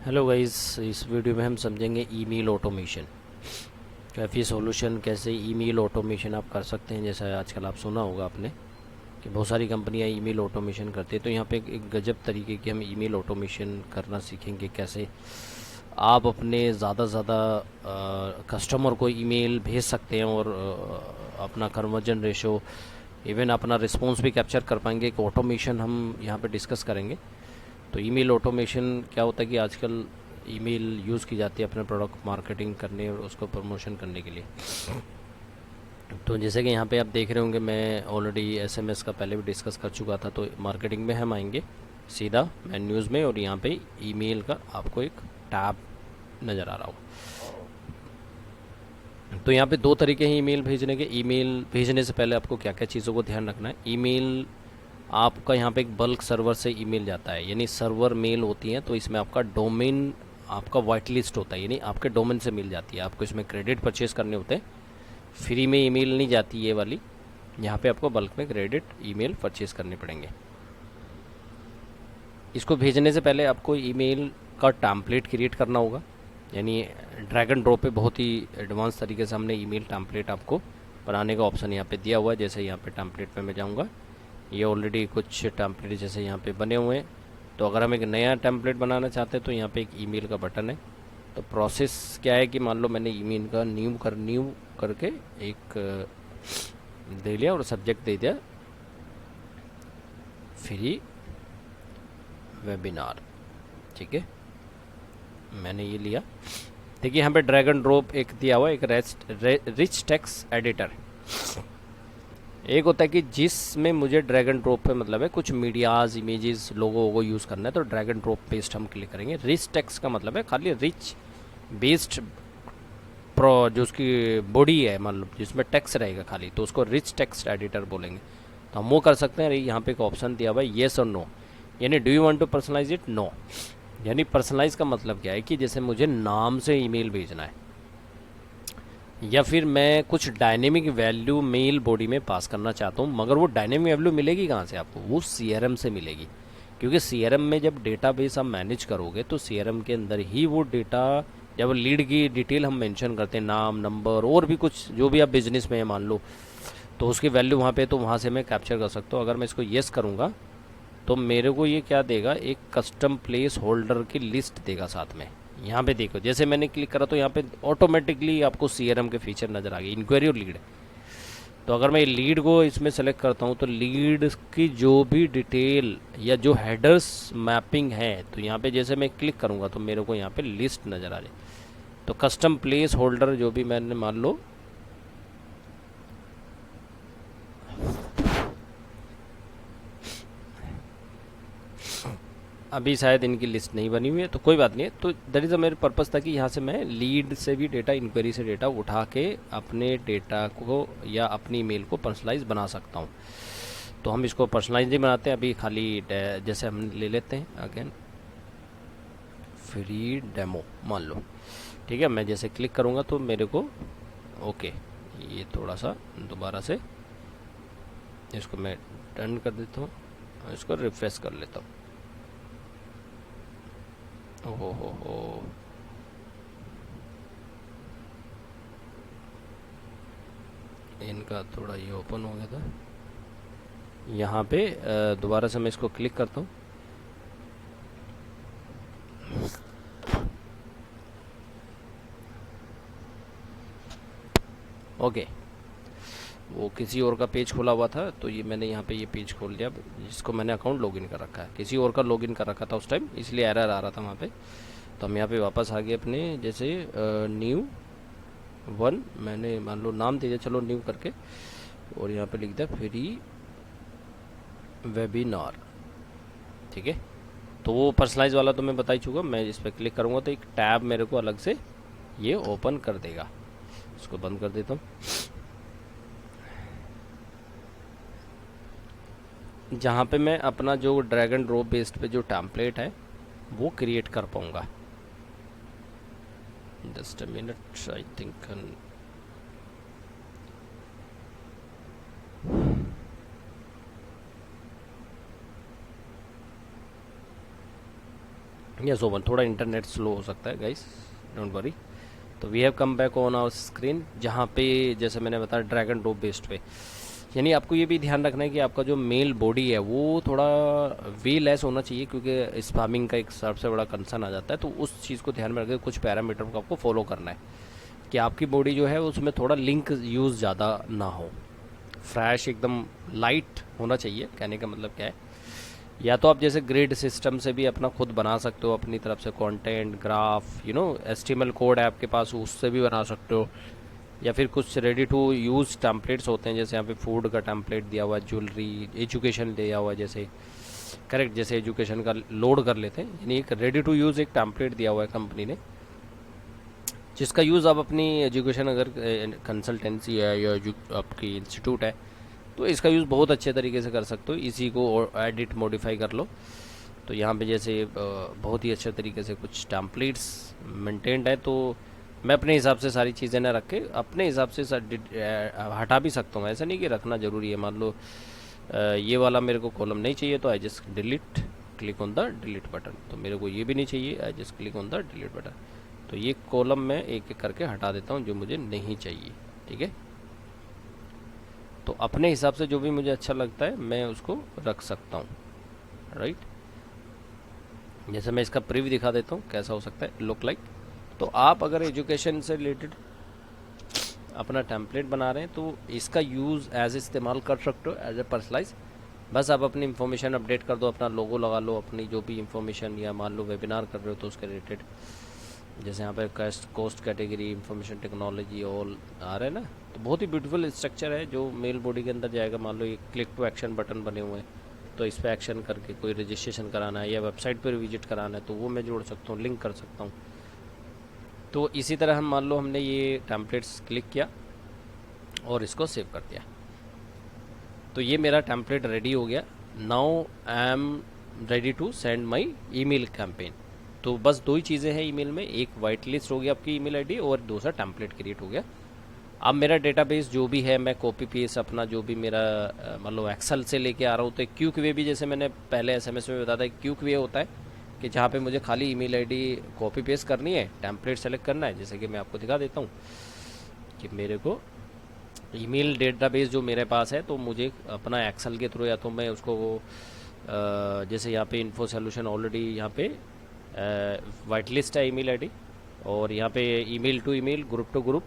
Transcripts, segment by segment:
Hello guys, इस video में हम समझेंगे ईमेल ऑटोमेशन। काफ़ी सॉल्यूशन कैसे ईमेल ऑटोमेशन आप कर सकते हैं। जैसा आजकल आप सुना होगा आपने कि बहुत सारी कंपनियां ईमेल ऑटोमेशन करती है, तो यहाँ पे एक गजब तरीके की हम ईमेल ऑटोमेशन करना सीखेंगे। कैसे आप अपने ज़्यादा से ज़्यादा कस्टमर को ईमेल भेज सकते हैं और अपना कन्वर्जन रेशो, इवन अपना रिस्पॉन्स भी कैप्चर कर पाएंगे। एक ऑटोमेशन हम यहाँ पे डिस्कस करेंगे। तो ईमेल ऑटोमेशन क्या होता है कि आजकल ईमेल यूज़ की जाती है अपने प्रोडक्ट मार्केटिंग करने और उसको प्रमोशन करने के लिए। तो जैसे कि यहाँ पे आप देख रहे होंगे, मैं ऑलरेडी एसएमएस का पहले भी डिस्कस कर चुका था। तो मार्केटिंग में हम आएंगे सीधा मेन्यूज़ में, और यहाँ पे ईमेल का आपको एक टैब नज़र आ रहा हो। तो यहाँ पे दो तरीके हैं ईमेल भेजने के। ईमेल भेजने से पहले आपको क्या क्या चीज़ों को ध्यान रखना है। ईमेल आपका यहाँ पे एक बल्क सर्वर से ईमेल जाता है, यानी सर्वर मेल होती है। तो इसमें आपका डोमेन आपका वाइट लिस्ट होता है, यानी आपके डोमेन से मिल जाती है। आपको इसमें क्रेडिट परचेज करने होते हैं, फ्री में ईमेल नहीं जाती ये वाली। यहाँ पे आपको बल्क में क्रेडिट ईमेल परचेज करने पड़ेंगे। इसको भेजने से पहले आपको ईमेल का टैम्पलेट क्रिएट करना होगा, यानी ड्रैग एंड ड्रॉप पे बहुत ही एडवांस तरीके से हमने ईमेल टैम्पलेट आपको बनाने का ऑप्शन यहाँ पे दिया हुआ है। जैसे यहाँ पे टैम्पलेट पे मैं जाऊँगा, ये ऑलरेडी कुछ टेम्पलेट जैसे यहाँ पे बने हुए हैं। तो अगर हम एक नया टेम्पलेट बनाना चाहते हैं तो यहाँ पे एक ईमेल का बटन है। तो प्रोसेस क्या है कि मान लो मैंने ईमेल का न्यू करके एक दे लिया और सब्जेक्ट दे दिया फ्री वेबिनार। ठीक है, मैंने ये लिया। देखिए यहाँ पे ड्रैग एंड ड्रॉप एक दिया हुआ, एक रिच टेक्स्ट एडिटर। एक होता है कि जिसमें मुझे ड्रैग एंड ड्रॉप पे मतलब है कुछ मीडियाज, इमेजेस, लोगों को यूज़ करना है, तो ड्रैग एंड ड्रॉप पेस्ट हम क्लिक करेंगे। रिच टेक्स्ट का मतलब है खाली रिच बेस्ड प्रो, जो उसकी बॉडी है, मान लो जिसमें टेक्स्ट रहेगा खाली, तो उसको रिच टेक्स्ट एडिटर बोलेंगे। तो हम वो कर सकते हैं। यहाँ पे एक ऑप्शन दिया हुआ है येस और नो, यानी do you want to personalise it, no. यानी पर्सनलाइज का मतलब क्या है कि जैसे मुझे नाम से ईमेल भेजना है, या फिर मैं कुछ डायनेमिक वैल्यू मेल बॉडी में पास करना चाहता हूँ। मगर वो डायनेमिक वैल्यू मिलेगी कहाँ से आपको? वो सीआरएम से मिलेगी, क्योंकि सीआरएम में जब डेटाबेस आप मैनेज करोगे तो सीआरएम के अंदर ही वो डेटा, जब लीड की डिटेल हम मेंशन करते हैं, नाम, नंबर और भी कुछ जो भी आप बिजनेस में है मान लो, तो उसकी वैल्यू वहाँ पे, तो वहाँ से मैं कैप्चर कर सकता हूँ। अगर मैं इसको येस करूँगा तो मेरे को ये क्या देगा, एक कस्टम प्लेस होल्डर की लिस्ट देगा साथ में। यहाँ पे देखो, जैसे मैंने क्लिक करा तो यहाँ पे ऑटोमेटिकली आपको सीआरएम के फीचर नज़र आ गए, इंक्वायरी और लीड। तो अगर मैं लीड को इसमें सेलेक्ट करता हूँ तो लीड की जो भी डिटेल या जो हेडर्स मैपिंग है, तो यहाँ पे जैसे मैं क्लिक करूँगा तो मेरे को यहाँ पे लिस्ट नज़र आ जाए। तो कस्टम प्लेस होल्डर जो भी मैंने मान लो अभी शायद इनकी लिस्ट नहीं बनी हुई है, तो कोई बात नहीं है। तो दैट इज़ मेरे पर्पज़ था कि यहाँ से मैं लीड से भी डेटा, इंक्वायरी से डेटा उठा के अपने डेटा को या अपनी मेल को पर्सनलाइज बना सकता हूँ। तो हम इसको पर्सनलाइज नहीं बनाते हैं अभी, खाली जैसे हम ले लेते हैं अगेन फ्री डेमो मान लो। ठीक है, मैं जैसे क्लिक करूँगा तो मेरे को ओके, ये थोड़ा सा दोबारा से इसको मैं टर्न कर देता हूँ, इसको रिफ्रेश कर लेता हूँ। हो इनका थोड़ा ये ओपन हो गया था। यहाँ पे दोबारा से मैं इसको क्लिक करता हूँ। ओके, वो किसी और का पेज खोला हुआ था, तो ये मैंने यहाँ पे ये पेज खोल लिया जिसको मैंने अकाउंट लॉगिन कर रखा है। किसी और का लॉगिन कर रखा था उस टाइम, इसलिए एरर आ रहा था वहाँ पे। तो हम यहाँ पे वापस आ गए अपने, जैसे न्यू वन मैंने मान लो नाम दे दिया, चलो न्यू करके, और यहाँ पे लिख दिया फ्री वेबिनार। ठीक है, तो वो पर्सनलाइज वाला तो मैं बता ही चुका। मैं इस पर क्लिक करूँगा तो एक टैब मेरे को अलग से ये ओपन कर देगा। इसको बंद कर देता हूँ। जहाँ पे मैं अपना जो ड्रैग एंड ड्रॉप बेस्ड पे जो टैम्पलेट है वो क्रिएट कर पाऊँगा। Just a minute, I think yes oven, थोड़ा इंटरनेट स्लो हो सकता है गाइस, डोंट वरी। तो we have come back on our screen, जहाँ पे जैसे मैंने बताया ड्रैगन ड्रॉप बेस्ड पे, यानी आपको ये भी ध्यान रखना है कि आपका जो मेल बॉडी है वो थोड़ा वे लेस होना चाहिए, क्योंकि स्पैमिंग का एक सबसे बड़ा कंसर्न आ जाता है। तो उस चीज़ को ध्यान में रखकर कुछ पैरामीटर को आपको फॉलो करना है कि आपकी बॉडी जो है उसमें थोड़ा लिंक यूज़ ज़्यादा ना हो, फ्रेश एकदम लाइट होना चाहिए। कहने का मतलब क्या है, या तो आप जैसे ग्रिड सिस्टम से भी अपना खुद बना सकते हो अपनी तरफ से कंटेंट ग्राफ, एचटीएमएल कोड है आपके पास, उससे भी बना सकते हो, या फिर कुछ रेडी टू यूज़ टेम्पलेट्स होते हैं, जैसे यहाँ पे फूड का टेम्पलेट दिया हुआ है, ज्वेलरी, एजुकेशन दिया हुआ है, जैसे करेक्ट, जैसे एजुकेशन का लोड कर लेते हैं, यानी एक रेडी टू यूज़ एक टेम्पलेट दिया हुआ है कंपनी ने, जिसका यूज़ आप अपनी एजुकेशन अगर कंसल्टेंसी है या आपकी इंस्टीट्यूट है तो इसका यूज़ बहुत अच्छे तरीके से कर सकते हो। इसी को एडिट मॉडिफाई कर लो। तो यहाँ पे जैसे बहुत ही अच्छे तरीके से कुछ टेम्पलेट्स मेंटेन्ड है, तो मैं अपने हिसाब से सारी चीज़ें ना रख के अपने हिसाब से हटा भी सकता हूँ। ऐसा नहीं कि रखना ज़रूरी है। मान लो ये वाला मेरे को कॉलम नहीं चाहिए तो I just delete, click on the delete button. तो मेरे को ये भी नहीं चाहिए, I just click on the delete button. तो ये कॉलम मैं एक एक करके हटा देता हूँ जो मुझे नहीं चाहिए। ठीक है, तो अपने हिसाब से जो भी मुझे अच्छा लगता है मैं उसको रख सकता हूँ। राइट, जैसे मैं इसका प्रीव्यू दिखा देता हूँ कैसा हो सकता है लुक लाइक। तो आप अगर एजुकेशन से रिलेटेड अपना टेम्पलेट बना रहे हैं तो इसका यूज़ एज इस्तेमाल कर सकते हो एज ए पर्सनलाइज। बस आप अपनी इन्फॉर्मेशन अपडेट कर दो, अपना लोगो लगा लो, अपनी जो भी इन्फॉर्मेशन, या मान लो वेबिनार कर रहे हो तो उसके रिलेटेड, जैसे यहाँ पर cost category, information technology all आ रहा है ना। तो बहुत ही ब्यूटीफुल स्ट्रक्चर है जो मेल बॉडी के अंदर जाएगा। मान लो ये क्लिक टू एक्शन बटन बने हुए हैं, तो इस पर एक्शन करके कोई रजिस्ट्रेशन कराना है या वेबसाइट पर विजिट कराना है तो वो मैं जोड़ सकता हूँ, लिंक कर सकता हूँ। तो इसी तरह हम मान लो हमने ये टेम्पलेट्स क्लिक किया और इसको सेव कर दिया, तो ये मेरा टेम्पलेट रेडी हो गया। Now I am ready to send my email campaign. तो बस दो ही चीज़ें हैं ईमेल में, एक वाइट लिस्ट हो गया आपकी ईमेल आईडी और दूसरा टेम्पलेट क्रिएट हो गया। अब मेरा डेटाबेस जो भी है मैं कॉपी पेस्ट अपना जो भी मेरा मान लो एक्सेल से लेके आ रहा हूँ। तो क्यूक वे भी, जैसे मैंने पहले एसएमएस में बताया था, क्यूक वे होता है कि जहाँ पे मुझे खाली ईमेल आईडी कॉपी पेस्ट करनी है, टेम्पलेट सेलेक्ट करना है। जैसे कि मैं आपको दिखा देता हूँ कि मेरे को ईमेल डेटाबेस जो मेरे पास है, तो मुझे अपना एक्सेल के थ्रू, या तो मैं उसको जैसे यहाँ पे इन्फो सोल्यूशन ऑलरेडी यहाँ पे वाइट लिस्ट है ईमेल आईडी, और यहाँ पे email to email, group to group,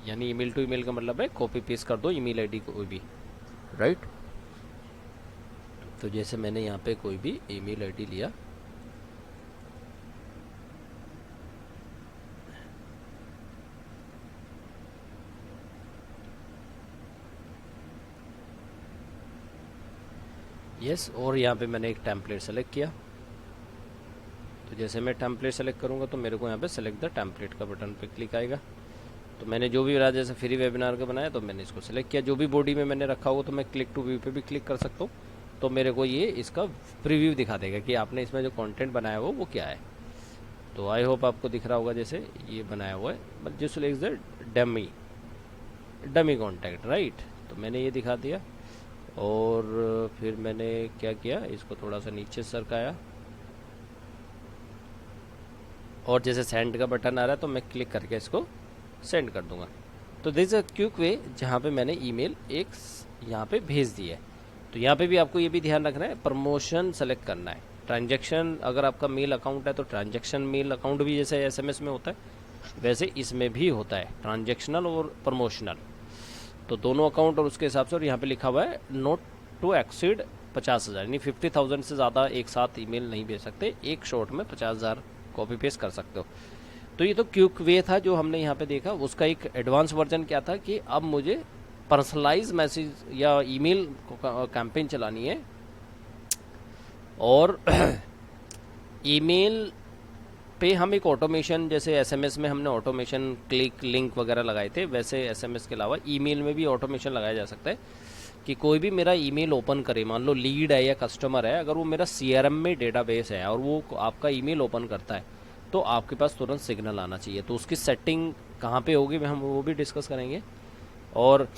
यानी ईमेल टू ईमेल का मतलब है कॉपी पेस्ट कर दो ईमेल आईडी कोई भी। राइट, तो जैसे मैंने यहाँ पे कोई भी ईमेल आईडी लिया, यस, और यहाँ पे मैंने एक टेम्पलेट सेलेक्ट किया। तो जैसे मैं टेम्पलेट सेलेक्ट करूँगा तो मेरे को यहाँ पे सेलेक्ट द टेम्पलेट का बटन पे क्लिक आएगा। तो मैंने जो भी रहा, जैसे फ्री वेबिनार का बनाया तो मैंने इसको सेलेक्ट किया। जो भी बॉडी में मैंने रखा होगा तो मैं क्लिक टू व्यू पे भी क्लिक कर सकता हूँ, तो मेरे को ये इसका प्रीव्यू दिखा देगा कि आपने इसमें जो कंटेंट बनाया हो वो क्या है। तो आई होप आपको दिख रहा होगा, जैसे ये बनाया हुआ है, but just like the dummy contact. Right, तो मैंने ये दिखा दिया, और फिर मैंने क्या किया, इसको थोड़ा सा नीचे सरकाया, और जैसे सेंड का बटन आ रहा है तो मैं क्लिक करके इसको सेंड कर दूंगा। तो दिस अ क्विक वे जहाँ पे मैंने ईमेल एक यहाँ पे भेज दी है। तो यहाँ पे भी आपको ये भी ध्यान रखना है, प्रमोशन सेलेक्ट करना है। ट्रांजैक्शन, अगर आपका मेल अकाउंट है तो ट्रांजैक्शन मेल अकाउंट भी जैसे एसएमएस में होता है वैसे इसमें भी होता है, ट्रांजैक्शनल और प्रमोशनल। तो दोनों अकाउंट और उसके हिसाब से, और यहाँ पे लिखा हुआ है नोट टू एक्सीड 50,000, यानी 50,000 से ज़्यादा एक साथ ईमेल नहीं भेज सकते, एक शॉट में 50,000 कॉपी पेस्ट कर सकते हो। तो ये तो क्विक वे था जो हमने यहाँ पे देखा। उसका एक एडवांस वर्जन क्या था कि अब मुझे पर्सनलाइज मैसेज या ईमेल कैंपेन चलानी है, और ईमेल पे हम एक ऑटोमेशन, जैसे एसएमएस में हमने ऑटोमेशन क्लिक लिंक वगैरह लगाए थे, वैसे एसएमएस के अलावा ईमेल में भी ऑटोमेशन लगाया जा सकता है कि कोई भी मेरा ईमेल ओपन करे, मान लो लीड है या कस्टमर है, अगर वो मेरा सीआरएम में डेटाबेस है और वो आपका ईमेल ओपन करता है तो आपके पास तुरंत सिग्नल आना चाहिए। तो उसकी सेटिंग कहाँ पे होगी हम वो भी डिस्कस करेंगे, और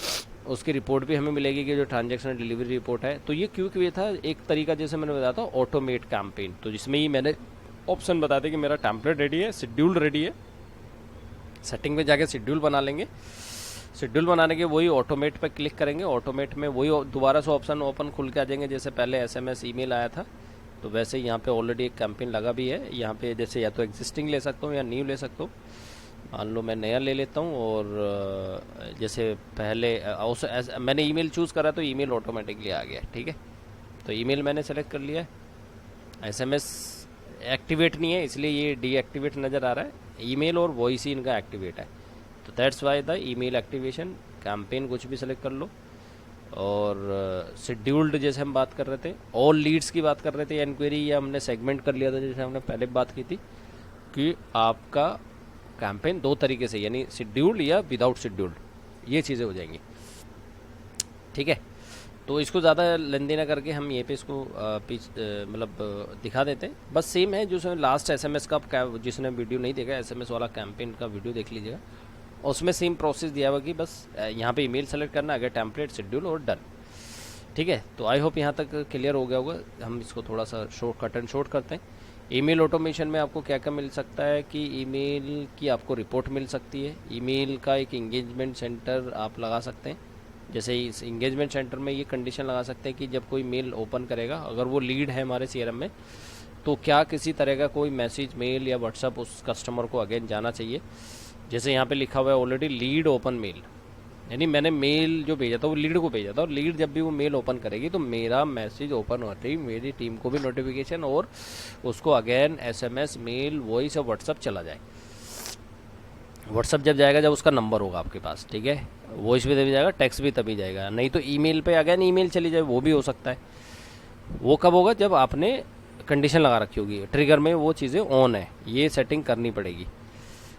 उसकी रिपोर्ट भी हमें मिलेगी कि जो ट्रांजैक्शन डिलीवरी रिपोर्ट है। तो ये क्विक वे था एक तरीका, जैसे मैंने बताया था ऑटोमेट कैंपेन। तो जिसमें ही मैंने ऑप्शन बताते हैं कि मेरा टेम्पलेट रेडी है, शेड्यूल रेडी है। सेटिंग में जाके शेड्यूल बना लेंगे। शेड्यूल बनाने के वही ऑटोमेट पर क्लिक करेंगे। ऑटोमेट में वही दोबारा से ऑप्शन ओपन खुल के आ जाएंगे, जैसे पहले SMS ईमेल आया था, तो वैसे यहाँ पे ऑलरेडी एक कैंपेन लगा भी है। यहाँ पे जैसे या तो एग्जिस्टिंग ले सकता हूँ या न्यू ले सकता हूँ। मान लो मैं नया ले लेता हूँ, और जैसे पहले मैंने ईमेल चूज़ करा तो ईमेल ऑटोमेटिकली आ गया। ठीक है, तो ईमेल मैंने सेलेक्ट कर लिया है। SMS एक्टिवेट नहीं है, इसलिए ये डीएक्टिवेट नज़र आ रहा है। ईमेल और वॉइस ही इनका एक्टिवेट है, तो that's why the email activation. Campaign कुछ भी सेलेक्ट कर लो। और शेड्यूल्ड जैसे हम बात कर रहे थे, ऑल लीड्स की बात कर रहे थे, एनक्वायरी या हमने सेगमेंट कर लिया था जैसे हमने पहले बात की थी कि आपका कैंपेन दो तरीके से, यानी शेड्यूल्ड या विदाउट शेड्यूल्ड, ये चीज़ें हो जाएंगी। ठीक है, तो इसको ज़्यादा लेंदी ना करके हम ये पे इसको मतलब दिखा देते हैं। बस सेम है जो लास्ट SMS का, जिसने वीडियो नहीं देखा SMS वाला कैंपेन का वीडियो देख लीजिएगा, उसमें सेम प्रोसेस दिया हुआ कि बस यहाँ पे ईमेल सेलेक्ट करना, आगे टेम्पलेट, शेड्यूल और डन। ठीक है, तो आई होप यहाँ तक क्लियर हो गया होगा। हम इसको थोड़ा सा कट एंड शॉर्ट करते हैं। ईमेल ऑटोमेशन में आपको क्या क्या मिल सकता है कि ईमेल की आपको रिपोर्ट मिल सकती है। ईमेल का एक इंगेजमेंट सेंटर आप लगा सकते हैं। जैसे इस इंगेजमेंट सेंटर में ये कंडीशन लगा सकते हैं कि जब कोई मेल ओपन करेगा, अगर वो लीड है हमारे CRM में, तो क्या किसी तरह का कोई मैसेज, मेल या व्हाट्सअप उस कस्टमर को अगेन जाना चाहिए। जैसे यहाँ पे लिखा हुआ है ऑलरेडी लीड ओपन मेल, यानी मैंने मेल जो भेजा था वो लीड को भेजा था, और लीड जब भी वो मेल ओपन करेगी तो मेरा मैसेज ओपन होते ही मेरी टीम को भी नोटिफिकेशन, और उसको अगेन SMS, मेल, वॉइस और व्हाट्सअप चला जाए। व्हाट्सअप जब जाएगा जब उसका नंबर होगा आपके पास। ठीक है, वॉइस भी तभी जाएगा, टेक्स्ट भी तभी जाएगा, नहीं तो ईमेल पे अगेन ईमेल चली जाए, वो भी हो सकता है। वो कब होगा? जब आपने कंडीशन लगा रखी होगी, ट्रिगर में वो चीज़ें ऑन है, ये सेटिंग करनी पड़ेगी।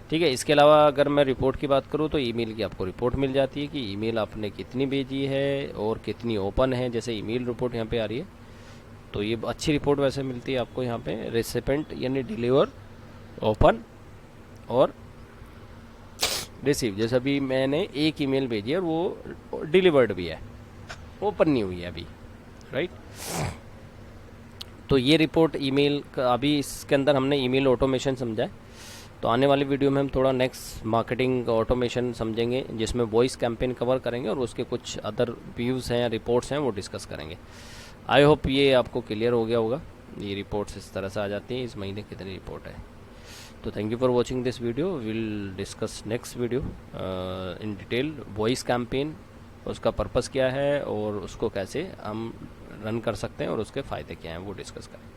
ठीक है, इसके अलावा अगर मैं रिपोर्ट की बात करूँ तो ईमेल की आपको रिपोर्ट मिल जाती है कि ईमेल आपने कितनी भेजी है और कितनी ओपन है। जैसे ईमेल रिपोर्ट यहाँ पे आ रही है, तो ये अच्छी रिपोर्ट वैसे मिलती है आपको यहाँ पे। रेसिपेंट यानी डिलीवर, ओपन और रिसीव। जैसे अभी मैंने एक ईमेल भेजी है और वो डिलीवर्ड भी है, ओपन नहीं हुई है अभी, राइट। तो ये रिपोर्ट ईमेल का, अभी इसके अंदर हमने ईमेल ऑटोमेशन समझा है। तो आने वाली वीडियो में हम थोड़ा नेक्स्ट मार्केटिंग ऑटोमेशन समझेंगे, जिसमें वॉइस कैंपेन कवर करेंगे और उसके कुछ अदर व्यूज़ हैं, रिपोर्ट्स हैं, वो डिस्कस करेंगे। आई होप ये आपको क्लियर हो गया होगा। ये रिपोर्ट्स इस तरह से आ जाती हैं, इस महीने कितनी रिपोर्ट है। तो thank you for watching this video. Will discuss next video in detail voice campaign, उसका पर्पस क्या है और उसको कैसे हम रन कर सकते हैं और उसके फ़ायदे क्या हैं, वो डिस्कस करें।